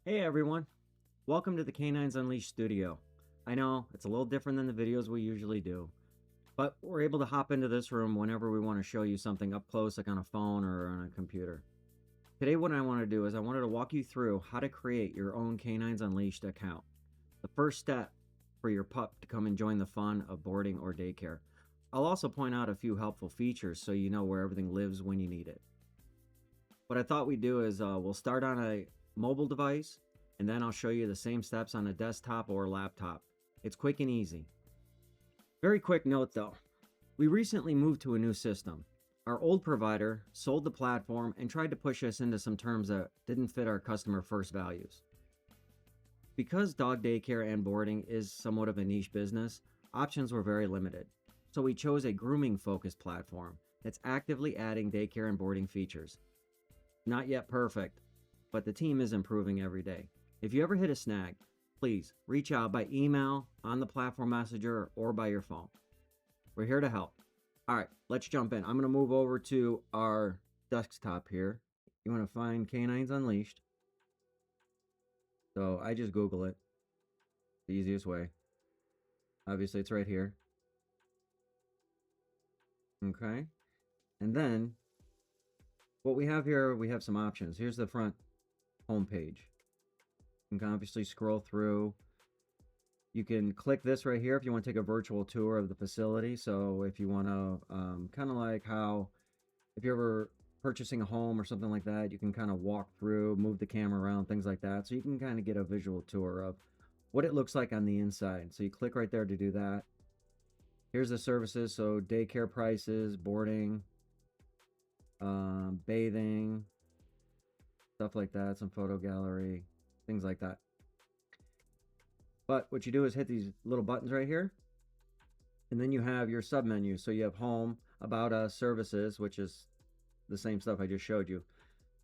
Hey everyone, welcome to the Canines Unleashed studio. I know it's a little different than the videos we usually do, but we're able to hop into this room whenever we want to show you something up close, like on a phone or on a computer. Today what I want to do is I wanted to walk you through how to create your own Canines Unleashed account. The first step for your pup to come and join the fun of boarding or daycare. I'll also point out a few helpful features so you know where everything lives when you need it. What I thought we'd do is we'll start on a mobile device, and then I'll show you the same steps on a desktop or laptop. It's quick and easy. Very quick note though, we recently moved to a new system. Our old provider sold the platform and tried to push us into some terms that didn't fit our customer first values. Because dog daycare and boarding is somewhat of a niche business, options were very limited. So we chose a grooming focused platform that's actively adding daycare and boarding features. Not yet perfect, but the team is improving every day. If you ever hit a snag, please reach out by email, on the platform messenger, or by your phone. We're here to help. All right, let's jump in. I'm going to move over to our desktop here. You want to find Canines Unleashed. So I just Google it. The easiest way. Obviously, it's right here. Okay. And then what we have here, we have some options. Here's the front home page. You can obviously scroll through. You can click this right here if you want to take a virtual tour of the facility. So if you want to kind of like how if you're ever purchasing a home or something like that, you can kind of walk through, move the camera around, things like that. So you can kind of get a visual tour of what it looks like on the inside. So you click right there to do that. Here's the services. So daycare prices, boarding, bathing, stuff like that, some photo gallery, things like that. But what you do is hit these little buttons right here, and then you have your sub menu. So you have home, about us, services, which is the same stuff I just showed you.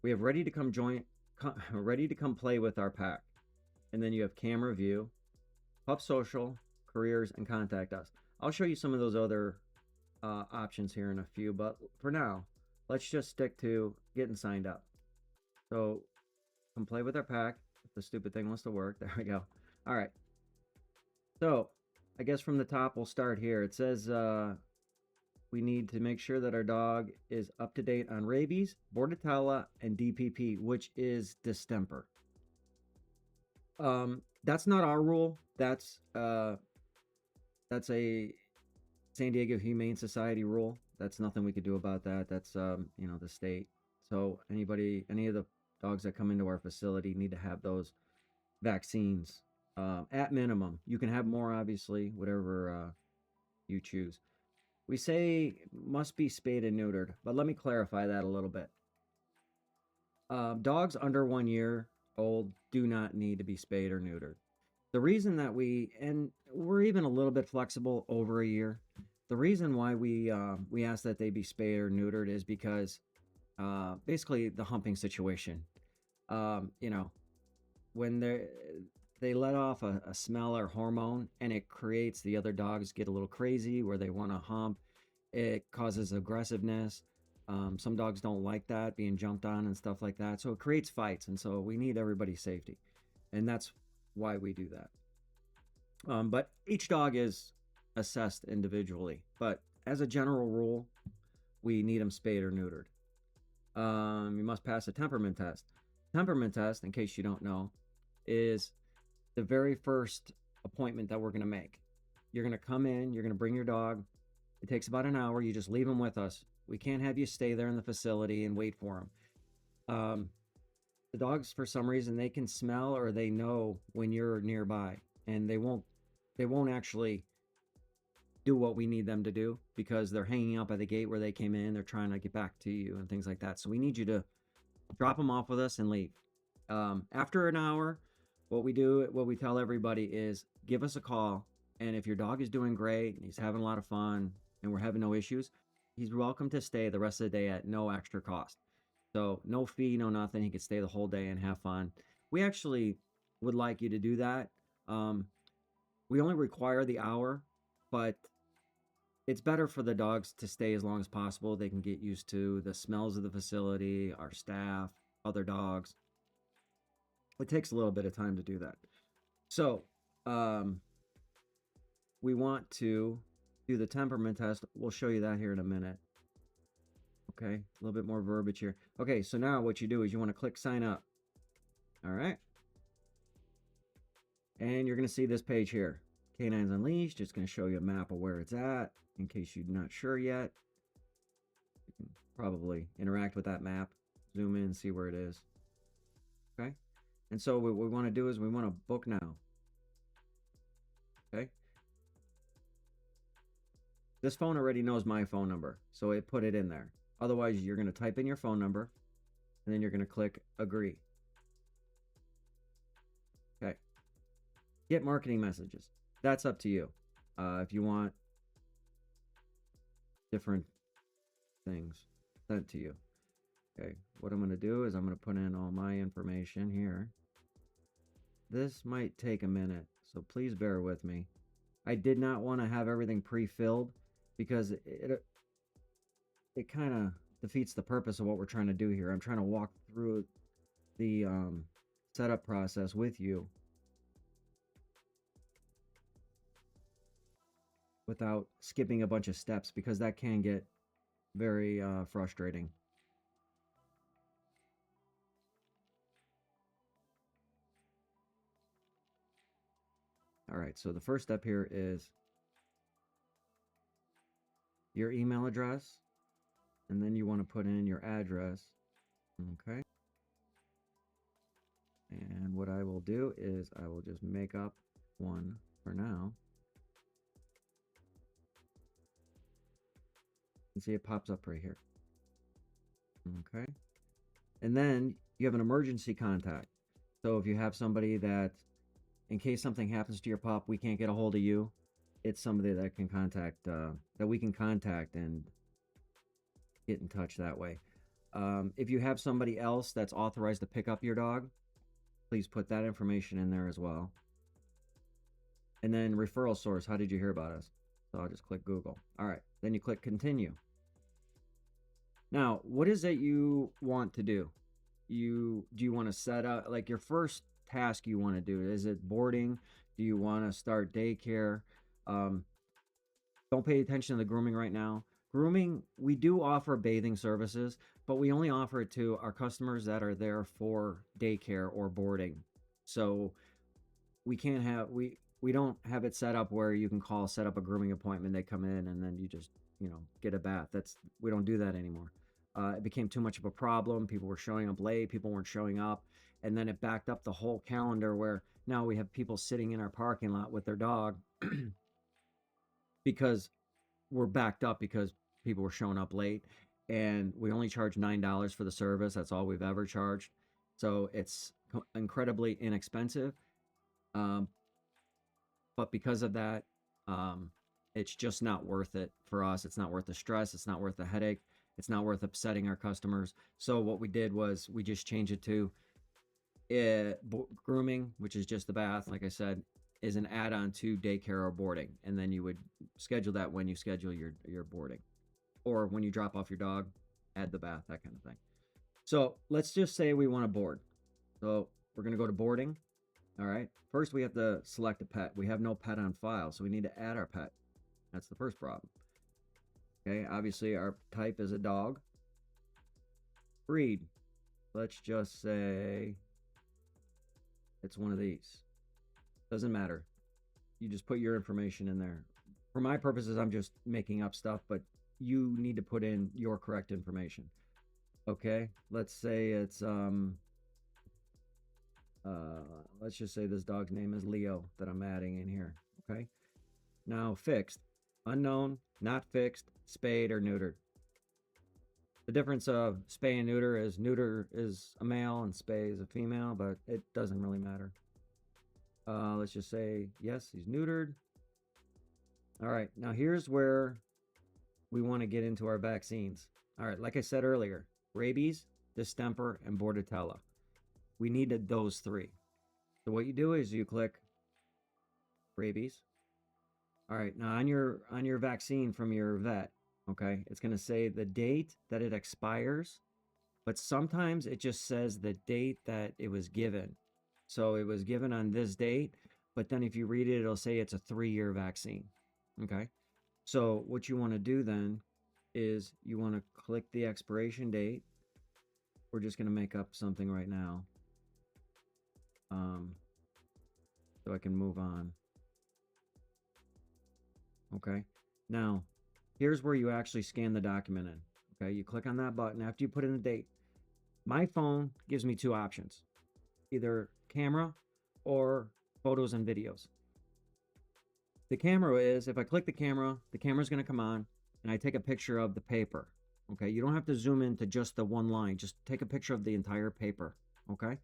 We have ready to come ready to come play with our pack. And then you have camera view, pup social, careers, and contact us. I'll show you some of those other options here in a few, but for now, let's just stick to getting signed up. So come play with our pack. If the stupid thing wants to work, there we go. All right. So I guess from the top, we'll start here. It says we need to make sure that our dog is up to date on rabies, bordetella, and DPP, which is distemper. That's not our rule. That's a San Diego Humane Society rule. That's nothing we could do about that. That's you know, the state. So any of the dogs that come into our facility need to have those vaccines at minimum. You can have more, obviously, whatever you choose. We say must be spayed and neutered, but let me clarify that a little bit. Dogs under 1 year old do not need to be spayed or neutered. The reason that we're even a little bit flexible over a year. The reason why we ask that they be spayed or neutered is because basically the humping situation. You know, when they let off a smell or hormone, and it creates the other dogs get a little crazy where they want to hump. It causes aggressiveness. Some dogs don't like that, being jumped on and stuff like that. So it creates fights, and so we need everybody's safety, and that's why we do that. But each dog is assessed individually. But as a general rule, we need them spayed or neutered. You must pass a temperament test. Temperament test, in case you don't know, is the very first appointment that we're going to make. You're going to come in, you're going to bring your dog. It takes about an hour. You just leave him with us. We can't have you stay there in the facility and wait for him. The dogs, for some reason, they can smell or they know when you're nearby, and they won't actually do what we need them to do because they're hanging out by the gate where they came in. They're trying to get back to you and things like that. So we need you to drop them off with us and leave. After an hour, what we tell everybody is give us a call. And if your dog is doing great and he's having a lot of fun and we're having no issues, he's welcome to stay the rest of the day at no extra cost. So no fee, no nothing. He could stay the whole day and have fun. We actually would like you to do that. We only require the hour, but it's better for the dogs to stay as long as possible. They can get used to the smells of the facility, our staff, other dogs. It takes a little bit of time to do that. So we want to do the temperament test. We'll show you that here in a minute. Okay, a little bit more verbiage here. Okay, so now what you do is you want to click sign up. All right. And you're going to see this page here. Canines Unleashed. It's going to show you a map of where it's at in case you're not sure yet. You can probably interact with that map, zoom in, see where it is. Okay. And so what we want to do is we want to book now. Okay. This phone already knows my phone number, so it put it in there. Otherwise, you're going to type in your phone number, and then you're going to click agree. Okay. Get marketing messages. That's up to you. If you want different things sent to you. Okay, what I'm going to do is I'm going to put in all my information here. This might take a minute, so please bear with me. I did not want to have everything pre-filled because it kind of defeats the purpose of what we're trying to do here. I'm trying to walk through the setup process with you without skipping a bunch of steps, because that can get very frustrating. All right, so the first step here is your email address, and then you want to put in your address. Okay. And what I will do is I will just make up one for now. And see, it pops up right here. Okay. And then you have an emergency contact. So if you have somebody that, in case something happens to your pup, we can't get a hold of you, it's somebody that can contact, that we can contact and get in touch that way. If you have somebody else that's authorized to pick up your dog, please put that information in there as well. And then referral source. How did you hear about us? So I'll just click Google. All right. Then you click continue. Now, what is it you want to do? Do you want to set up, like, your first task you want to do? Is it boarding? Do you want to start daycare? Don't pay attention to the grooming right now. Grooming, we do offer bathing services, but we only offer it to our customers that are there for daycare or boarding. So we can't have, we don't have it set up where you can set up a grooming appointment. They come in and then you just, get a bath. We don't do that anymore. It became too much of a problem. People were showing up late. People weren't showing up. And then it backed up the whole calendar, where now we have people sitting in our parking lot with their dog because we're backed up because people were showing up late, and we only charge $9 for the service. That's all we've ever charged. So it's incredibly inexpensive. But because of that, it's just not worth it for us. It's not worth the stress. It's not worth the headache. It's not worth upsetting our customers. So what we did was we just changed it to grooming, which is just the bath, like I said, is an add-on to daycare or boarding. And then you would schedule that when you schedule your boarding. Or when you drop off your dog, add the bath, that kind of thing. So let's just say we want to board. So we're going to go to boarding. All right. First, we have to select a pet. We have no pet on file, so we need to add our pet. That's the first problem. Okay. Obviously, our type is a dog. Breed. Let's just say it's one of these. Doesn't matter. You just put your information in there. For my purposes, I'm just making up stuff, but you need to put in your correct information. Okay, let's say it's let's just say this dog's name is Leo that I'm adding in here. Okay, now fixed, unknown, not fixed, spayed or neutered. The difference of spay and neuter is a male and spay is a female, but it doesn't really matter. Let's just say yes, he's neutered. All right, now here's where we want to get into our vaccines. All right, like I said earlier, rabies, distemper, and bordetella. We needed those three. So what you do is you click rabies. All right, now on your vaccine from your vet, okay, it's going to say the date that it expires, but sometimes it just says the date that it was given. So it was given on this date, but then if you read it, it'll say it's a 3-year vaccine. Okay. So what you want to do then is you want to click the expiration date. We're just going to make up something right now. So I can move on. Okay. Now, here's where you actually scan the document in. Okay. You click on that button after you put in the date. My phone gives me two options, either camera or photos and videos. The camera is, if I click the camera's going to come on and I take a picture of the paper. Okay. You don't have to zoom into just the one line. Just take a picture of the entire paper. Okay.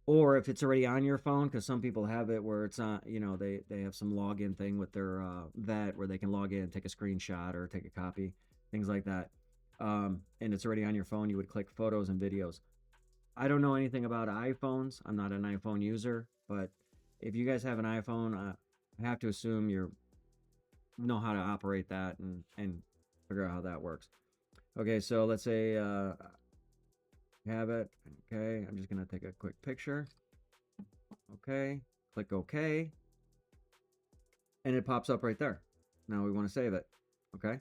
Or if it's already on your phone, because some people have it where it's on, they have some login thing with their vet where they can log in, take a screenshot or take a copy, things like that. And it's already on your phone, you would click photos and videos. I don't know anything about iPhones. I'm not an iPhone user, but if you guys have an iPhone, I have to assume you know how to operate that and figure out how that works. Okay, so let's say have it. Okay, I'm just gonna take a quick picture. Okay, click OK, and it pops up right there. Now we want to save it. Okay,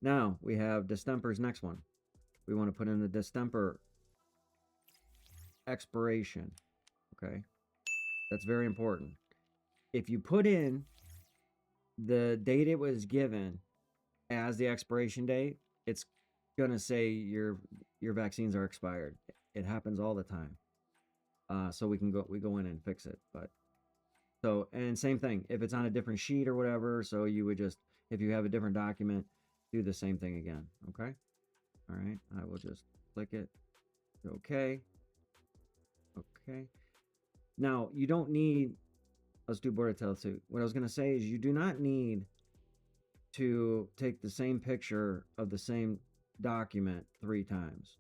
now we have distemper's next one. We want to put in the distemper expiration. Okay, that's very important. If you put in the date it was given as the expiration date, it's gonna say your vaccines are expired. It happens all the time. So we go in and fix it. But so, and same thing if it's on a different sheet or whatever. So you would just, if you have a different document, do the same thing again. Okay. All right. I will just click it. Okay. Okay. Now you don't need. Let's do border tail suit. What I was gonna say is you do not need to take the same picture of the same document 3 times.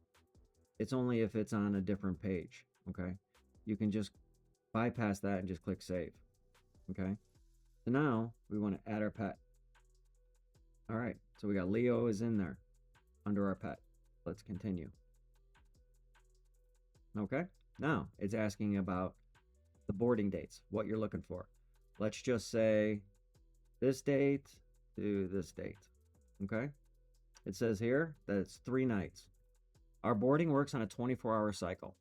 It's only if it's on a different page. Okay. You can just bypass that and just click save. Okay. So now we want to add our pet. All right. So we got Leo is in there under our pet. Let's continue. Okay. Now it's asking about the boarding dates, what you're looking for. Let's just say this date to this date. Okay. It says here that it's 3 nights. Our boarding works on a 24-hour cycle.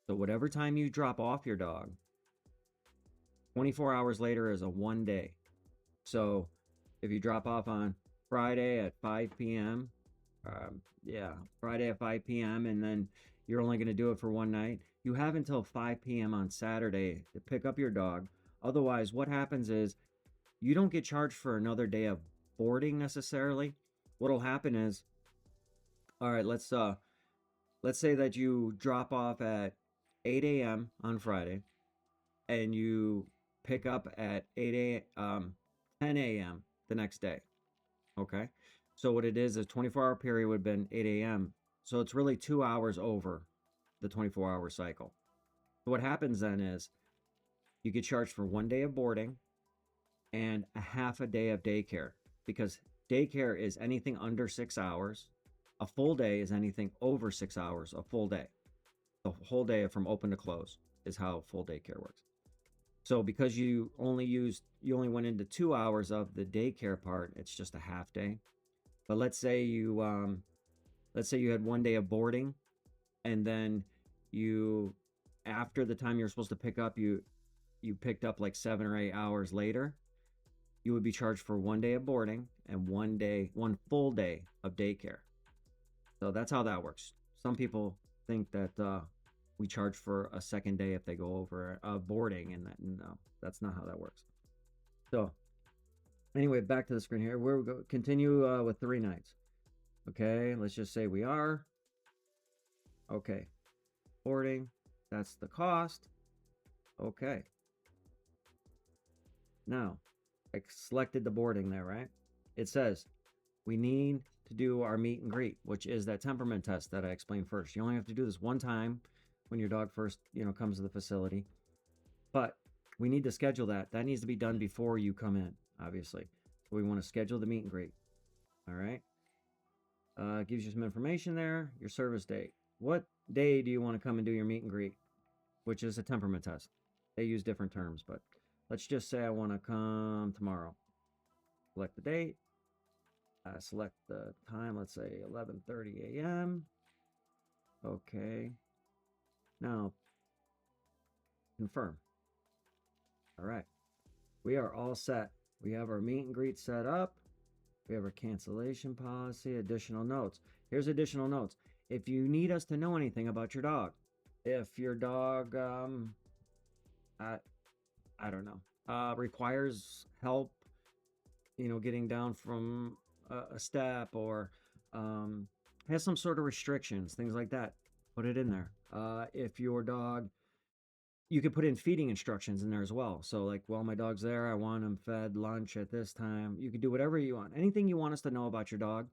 So whatever time you drop off your dog, 24 hours later is a 1 day. So if you drop off on Friday at 5 p.m., Friday at 5 p.m., and then you're only going to do it for 1 night, you have until 5 p.m. on Saturday to pick up your dog. Otherwise, what happens is you don't get charged for another day of boarding necessarily. What'll happen is, all right, let's say that you drop off at 8 a.m. on Friday and you pick up at 10 a.m. the next day. Okay. So what it is a 24-hour period would have been 8 a.m. So it's really 2 hours over the 24-hour cycle. So what happens then is you get charged for 1 day of boarding and a half a day of daycare, because daycare is anything under 6 hours. A full day is anything over 6 hours, a full day. The whole day from open to close is how full daycare works. So because you only went into 2 hours of the daycare part, it's just a half day. But let's say you had 1 day of boarding, and then after the time you're supposed to pick up, you picked up like 7 or 8 hours later, you would be charged for 1 day of boarding and 1 full day of daycare. So that's how that works. Some people think that we charge for a second day if they go over boarding, and no, that's not how that works. So anyway, back to the screen here. We'll continue with 3 nights. Okay, let's just say we are. Okay, boarding, that's the cost. Okay. Now, I selected the boarding there, right? It says we need to do our meet and greet, which is that temperament test that I explained first. You only have to do this 1 time when your dog first, comes to the facility. But we need to schedule that. That needs to be done before you come in, obviously. So we want to schedule the meet and greet. All right. Gives you some information there. Your service date. What day do you want to come and do your meet and greet? which is a temperament test. They use different terms, but let's just say I want to come tomorrow. Select the date. Select the time. Let's say 11:30 a.m. Okay. Now confirm. All right. We are all set. We have our meet and greet set up. We have our cancellation policy, additional notes. Here's additional notes. If you need us to know anything about your dog, if your dog, I, I don't know, requires help, getting down from a step or has some sort of restrictions, things like that, put it in there. If your dog, you could put in feeding instructions in there as well. So like, while my dog's there, I want him fed lunch at this time. You could do whatever you want. Anything you want us to know about your dog,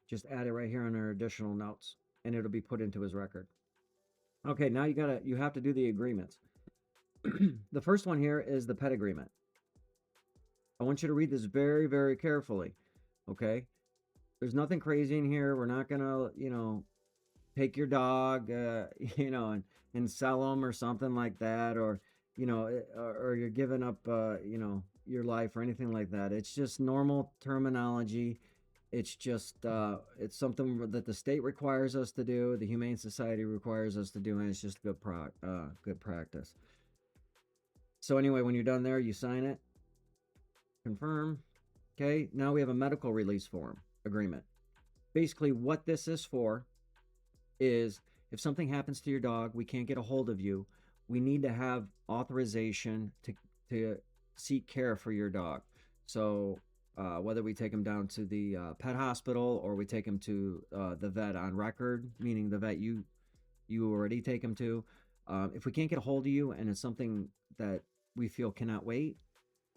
just add it right here under additional notes, and it'll be put into his record. Okay, now you have to do the agreements. The first one here is the pet agreement. I want you to read this very, very carefully. Okay, there's nothing crazy in here. We're not gonna, take your dog, and sell them or something like that, or or you're giving up, your life or anything like that. It's just normal terminology. It's just it's something that the state requires us to do, the Humane Society requires us to do, and it's just good practice. So anyway, when you're done there, you sign it, confirm. Okay, now we have a medical release form agreement. Basically, what this is for is if something happens to your dog, we can't get a hold of you, we need to have authorization to seek care for your dog. So whether we take him down to the pet hospital or we take him to the vet on record, meaning the vet you already take him to, if we can't get a hold of you and it's something that we feel cannot wait,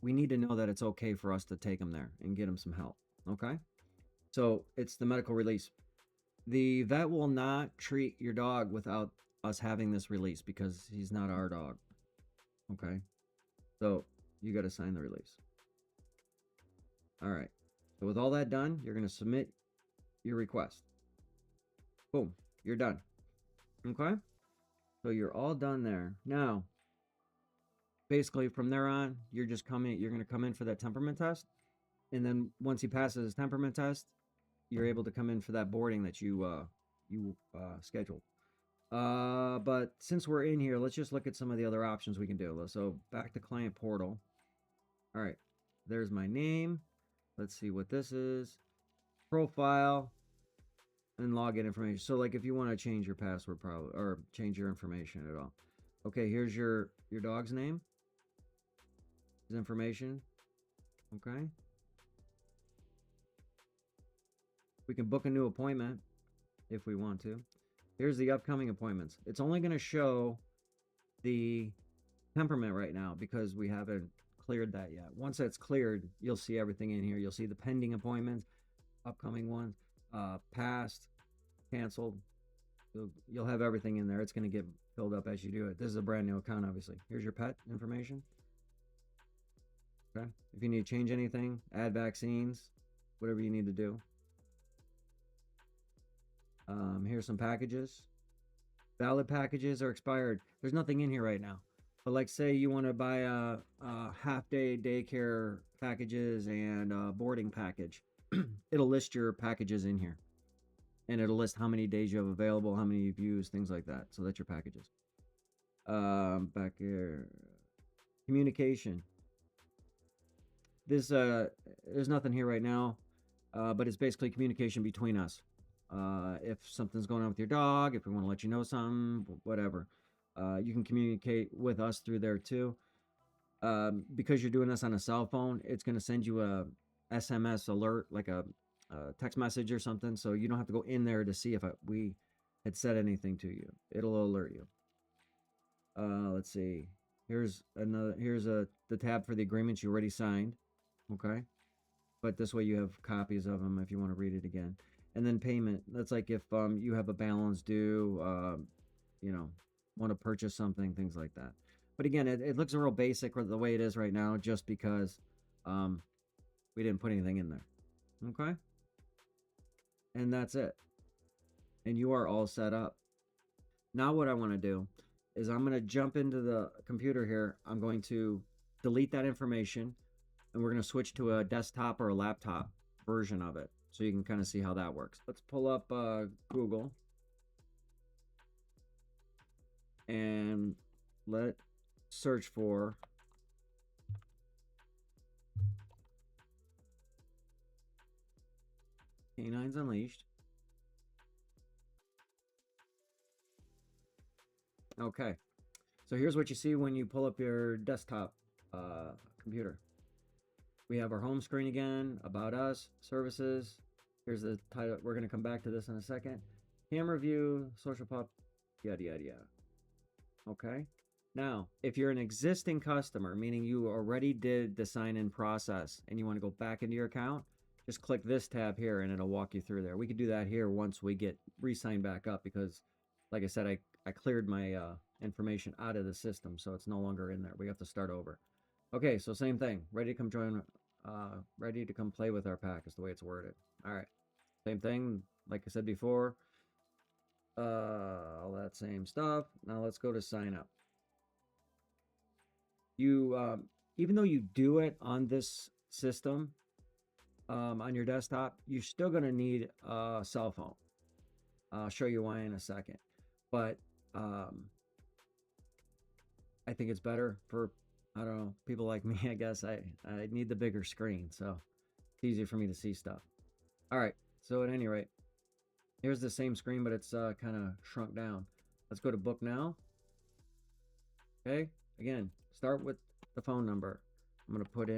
we need to know that it's okay for us to take him there and get him some help. Okay, so it's the medical release. The vet will not treat your dog without us having this release because he's not our dog. Okay, so you got to sign the release. All right, so with all that done, you're going to submit your request. Boom, you're done. Okay, so you're all done there. Now, basically from there on, you're going to come in for that temperament test. And then once he passes his temperament test, you're able to come in for that boarding that you scheduled. But since we're in here, let's just look at some of the other options we can do. So back to client portal. All right, there's my name. Let's see what this is. Profile and login information. So like if you want to change your password probably, or change your information at all. Okay, here's your dog's name. His information. Okay. We can book a new appointment if we want to. Here's the upcoming appointments. It's only going to show the temperament right now because we haven't cleared that yet. Once that's cleared, you'll see everything in here. You'll see the pending appointments, upcoming ones, past, canceled. You'll have everything in there. It's going to get filled up as you do it. This is a brand new account, obviously. Here's your pet information. Okay. If you need to change anything, add vaccines, whatever you need to do. Here's some packages. Valid packages are expired. There's nothing in here right now. But like say you want to buy a half-day daycare packages and a boarding package. It'll list your packages in here. And it'll list how many days you have available, how many you've used, things like that. So that's your packages. Back here. Communication. There's nothing here right now. But it's basically communication between us. If something's going on with your dog, if we want to let you know something, whatever, you can communicate with us through there too. Because you're doing this on a cell phone, it's going to send you a SMS alert, like a text message or something, so you don't have to go in there to see if we had said anything to you. It'll alert you. Let's see. Here's the tab for the agreements you already signed. Okay, but this way you have copies of them if you want to read it again. And then payment. That's like if you have a balance due, want to purchase something, things like that. But again, it looks real basic the way it is right now, just because we didn't put anything in there. Okay? And that's it. And you are all set up. Now what I want to do is I'm going to jump into the computer here. I'm going to delete that information, and we're going to switch to a desktop or a laptop version of it, so you can kind of see how that works. Let's pull up Google, and let's search for Canines Unleashed. Okay, so here's what you see when you pull up your desktop computer. We have our home screen again, about us, services. Here's the title. We're going to come back to this in a second. Camera view, social pop, yada, yada, yada. Okay. Now, if you're an existing customer, meaning you already did the sign-in process and you want to go back into your account, just click this tab here and it'll walk you through there. We could do that here once we get re-signed back up because, like I said, I cleared my information out of the system, so it's no longer in there. We have to start over. Okay, so same thing. Ready to come join, ready to come play with our pack is the way it's worded. All right, same thing. Like I said before, all that same stuff. Now let's go to sign up. You, even though you do it on this system, on your desktop, you're still going to need a cell phone. I'll show you why in a second. But I think it's better for, I don't know, people like me, I guess. I need the bigger screen, so it's easier for me to see stuff. All right, so at any rate, here's the same screen, but it's kind of shrunk down. Let's go to book now. Okay, again, start with the phone number. I'm going to put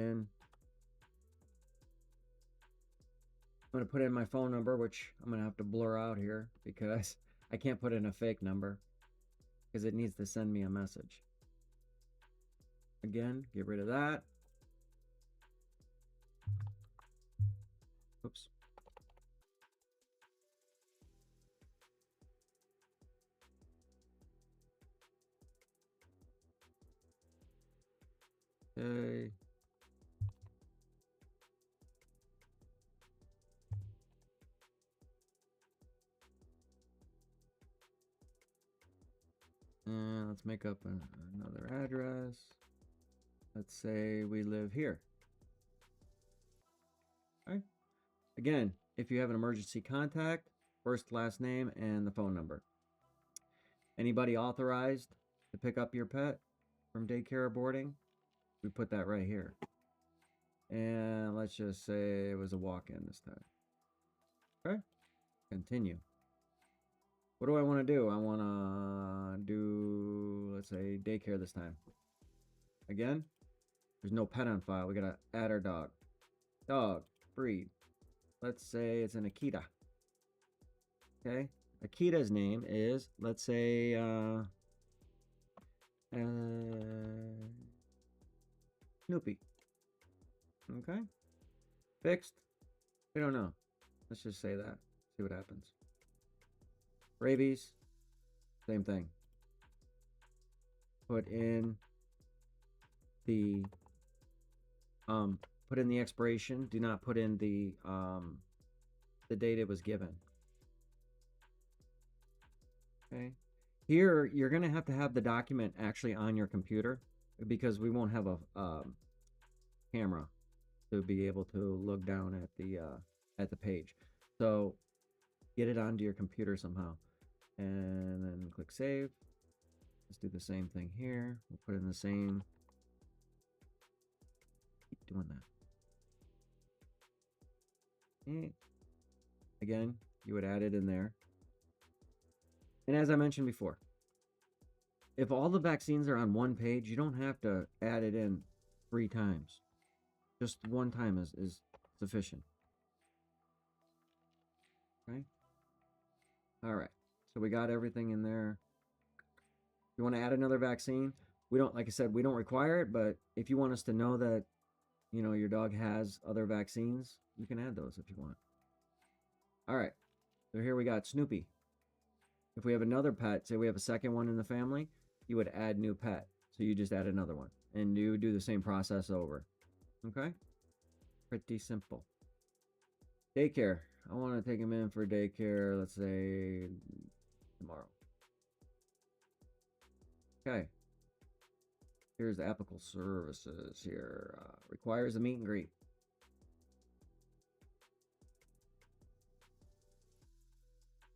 in my phone number, which I'm going to have to blur out here because I can't put in a fake number because it needs to send me a message. Again, get rid of that. Oops. Okay. And let's make up another address. Let's say we live here. Okay. Again, if you have an emergency contact, first, last name, and the phone number. Anybody authorized to pick up your pet from daycare or boarding? We put that right here. And let's just say it was a walk-in this time. Okay. Continue. What do I want to do? I want to do, let's say, daycare this time. Again, there's no pet on file. We got to add our dog. Dog, breed. Let's say it's an Akita. Okay. Akita's name is, let's say, Snoopy. Okay. Fixed. We don't know. Let's just say that. See what happens. Rabies. Same thing. Put in the expiration. Do not put in the date it was given. Okay. Here, you're going to have the document actually on your computer because we won't have a camera to be able to look down at the page. So get it onto your computer somehow, and then click save. Let's do the same thing here. We'll put in the same. Keep doing that. Okay. Again, you would add it in there. And as I mentioned before, if all the vaccines are on one page, you don't have to add it in 3 times. Just one time is sufficient. Okay. All right. So we got everything in there. You want to add another vaccine? We don't, like I said, we don't require it, but if you want us to know that, you know, your dog has other vaccines, you can add those if you want. All right. So here we got Snoopy. If we have another pet, say we have a second one in the family, you would add new pet. So you just add another one. And you would do the same process over. Okay? Pretty simple. Daycare. I want to take him in for daycare, let's say, tomorrow. Okay. Here's the applicable services here. Requires a meet and greet.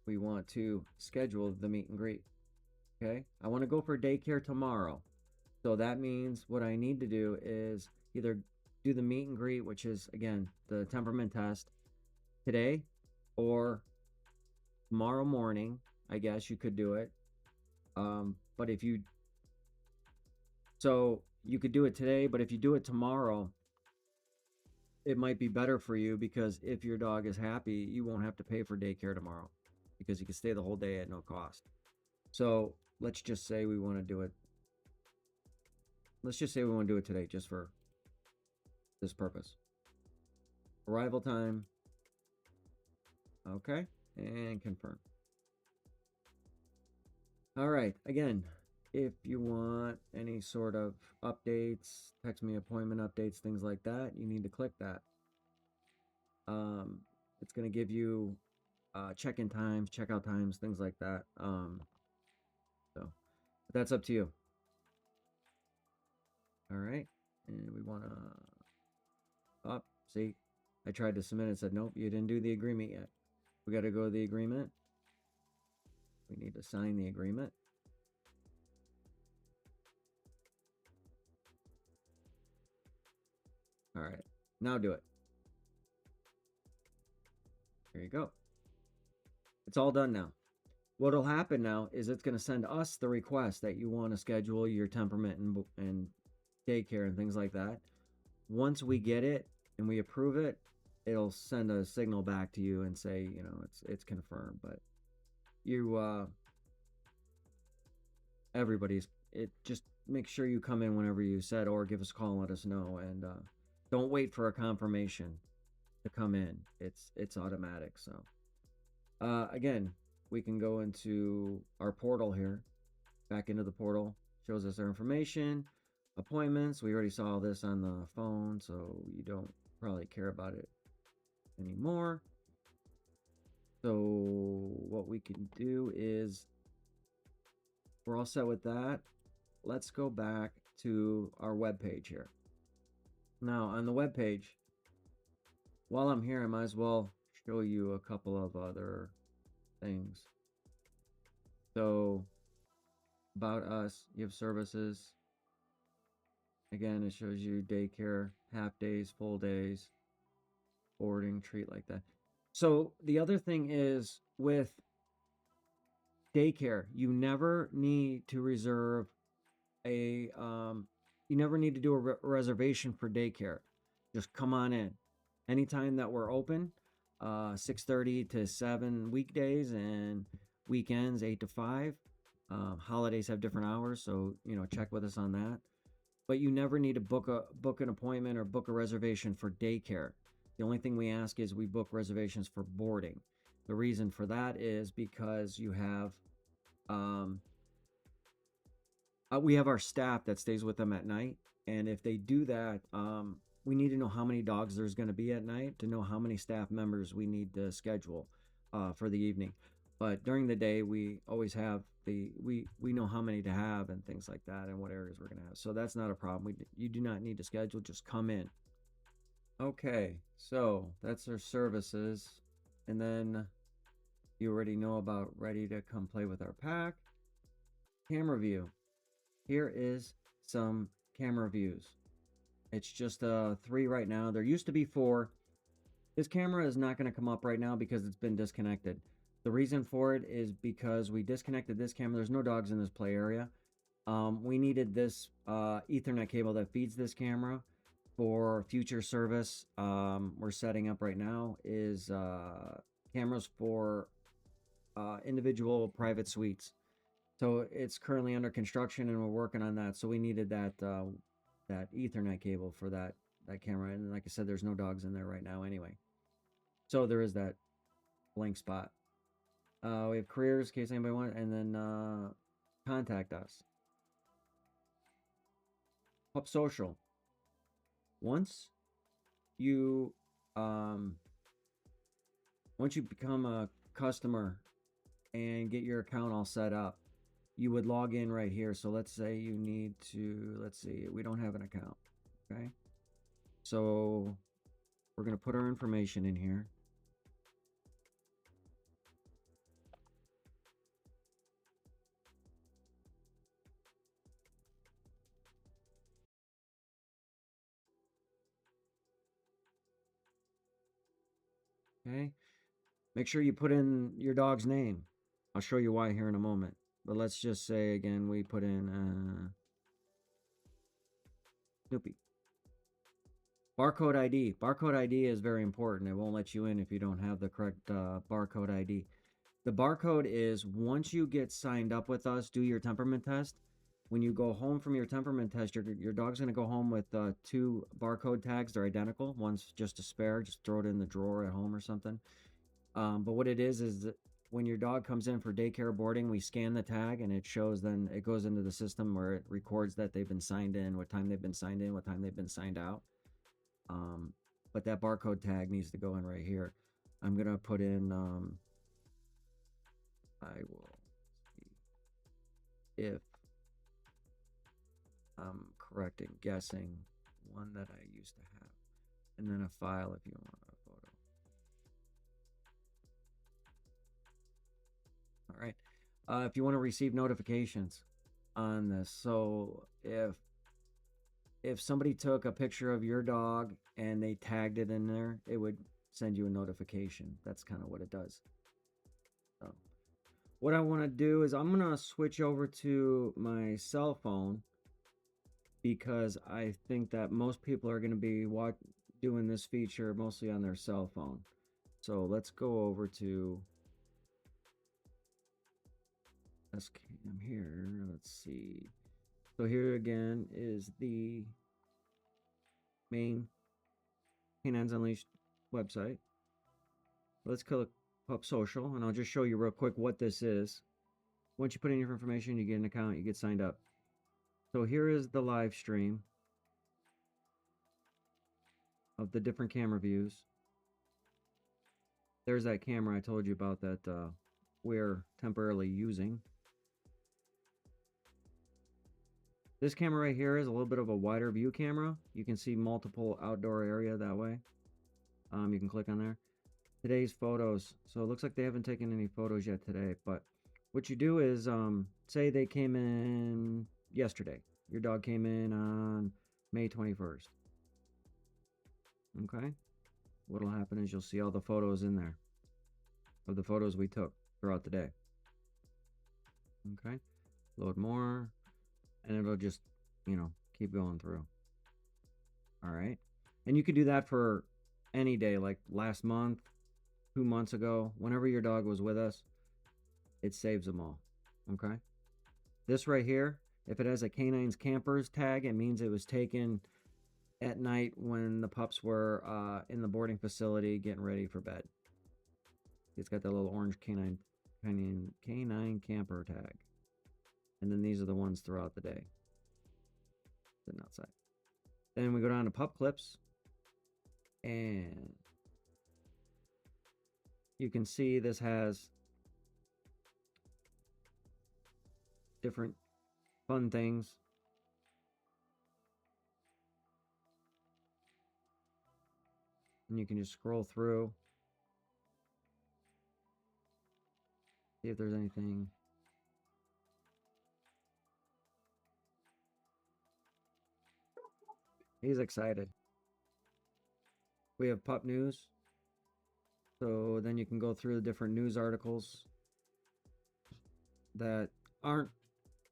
We want to schedule the meet and greet. Okay. I want to go for daycare tomorrow. So that means what I need to do is either do the meet and greet, which is, again, the temperament test today, or tomorrow morning. I guess you could do it. But if you, so you could do it today, but if you do it tomorrow, it might be better for you, because if your dog is happy, you won't have to pay for daycare tomorrow, because you can stay the whole day at no cost. So let's just say we want to do it. Let's just say we want to do it today, just for this purpose. Arrival time. Okay. And confirm. All right. Again, if you want any sort of updates, text me appointment updates, things like that, you need to click that. It's going to give you check-in times, checkout times, things like that. So but that's up to you. All right. And we want to see, I tried to submit it, said nope, you didn't do the agreement yet. We got to go to the agreement. We need to sign the agreement. All right, now do it. There you go. It's all done now. What'll happen now is it's going to send us the request that you want to schedule your temperament and daycare and things like that. Once we get it and we approve it, it'll send a signal back to you and say, you know, it's confirmed. But you everybody's, it just make sure you come in whenever you said, or give us a call and let us know. And don't wait for a confirmation to come in. It's automatic. So again, we can go into our portal here, back into the portal, shows us our information, appointments. We already saw this on the phone, so you don't probably care about it anymore. So what we can do is, we're all set with that. Let's go back to our web page here. Now on the web page, while I'm here, I might as well show you a couple of other things. So about us, you have services. Again, it shows you daycare, half days, full days, boarding, treat, like that. So the other thing is, with daycare, you never need to reserve a you never need to do a reservation for daycare. Just come on in anytime that we're open, 6:30 to 7 weekdays, and weekends 8 to 5. Holidays have different hours, so you know, check with us on that. But you never need to book an appointment or book a reservation for daycare. The only thing we ask is we book reservations for boarding. The reason for that is because you have we have our staff that stays with them at night, and if they do that, we need to know how many dogs there's going to be at night to know how many staff members we need to schedule for the evening. But during the day, we always have we know how many to have and things like that, and what areas we're going to have. So that's not a problem. You do not need to schedule, just come in. Okay, so that's our services. And then you already know about ready to come play with our pack. Camera view. Here is some camera views. It's just 3 right now. There used to be 4. This camera is not going to come up right now because it's been disconnected. The reason for it is because we disconnected this camera. There's no dogs in this play area. We needed this Ethernet cable that feeds this camera for future service. We're setting up right now is cameras for individual private suites. So it's currently under construction, and we're working on that. So we needed that that Ethernet cable for that camera. And like I said, there's no dogs in there right now anyway. So there is that blank spot. We have careers in case anybody wants, and then contact us. Pup Social. Once you become a customer and get your account all set up, you would log in right here. So let's say you need to, let's see, we don't have an account. Okay. So we're going to put our information in here. Okay. Make sure you put in your dog's name. I'll show you why here in a moment. But let's just say again, we put in Snoopy. Barcode ID. Barcode ID is very important. It won't let you in if you don't have the correct barcode ID. The barcode is once you get signed up with us, do your temperament test. When you go home from your temperament test, your dog's going to go home with 2 barcode tags. They're identical. One's just a spare. Just throw it in the drawer at home or something. But what it is that when your dog comes in for daycare boarding, we scan the tag and it shows, then it goes into the system where it records that they've been signed in, what time they've been signed in, what time they've been signed out. But that barcode tag needs to go in right here. I'm going to put in, I will see if I'm correct in guessing one that I used to have. And then a file if you want a photo. All right. If you want to receive notifications on this, so if somebody took a picture of your dog and they tagged it in there, it would send you a notification. That's kind of what it does. So what I want to do is I'm going to switch over to my cell phone because I think that most people are going to be doing this feature mostly on their cell phone. So let's go over to I'm here. Let's see. So here again is the main Canines Unleashed website. Let's click Pup Social, and I'll just show you real quick what this is. Once you put in your information, you get an account, you get signed up. So here is the live stream of the different camera views. There's that camera I told you about that we're temporarily using. This camera right here is a little bit of a wider view camera. You can see multiple outdoor area that way. You can click on there. Today's photos. So it looks like they haven't taken any photos yet today, but what you do is say they came in yesterday. Your dog came in on May 21st. Okay. What'll happen is you'll see all the photos in there of the photos we took throughout the day. Okay. Load more. And it'll just, keep going through. All right. And you can do that for any day, like last month, 2 months ago, whenever your dog was with us, it saves them all. Okay. This right here, if it has a Canines Campers tag, it means it was taken at night when the pups were in the boarding facility getting ready for bed. It's got that little orange canine camper tag. And then these are the ones throughout the day. Sitting outside. Then we go down to pup clips. And you can see this has different fun things. And you can just scroll through. See if there's anything. He's excited. We have pup news. So then you can go through the different news articles that aren't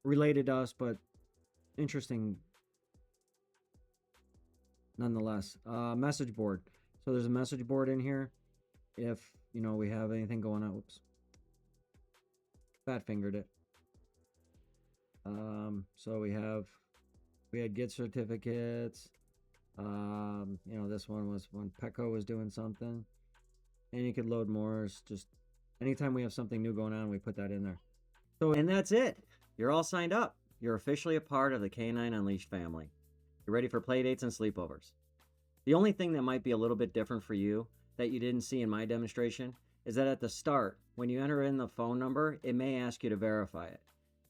related to us, but interesting nonetheless. Message board. So there's a message board in here. If, we have anything going on. Oops. Fat fingered it. So we had gift certificates. This one was when Petco was doing something. And you could load more. It's just anytime we have something new going on, we put that in there. So, and that's it. You're all signed up. You're officially a part of the Canine Unleashed family. You're ready for play dates and sleepovers. The only thing that might be a little bit different for you that you didn't see in my demonstration is that at the start, when you enter in the phone number, it may ask you to verify it.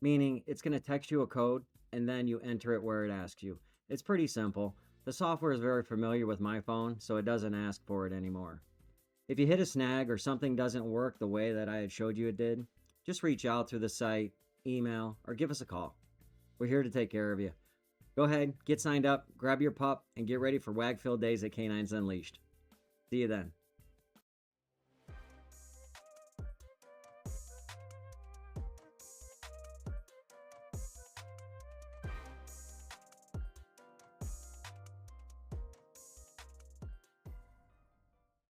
meaning it's going to text you a code and then you enter it where it asks you. It's pretty simple. The software is very familiar with my phone, so it doesn't ask for it anymore. If you hit a snag or something doesn't work the way that I had showed you it did, just reach out through the site, email, or give us a call. We're here to take care of you. Go ahead, get signed up, grab your pup, and get ready for wag-filled days at Canines Unleashed. See you then.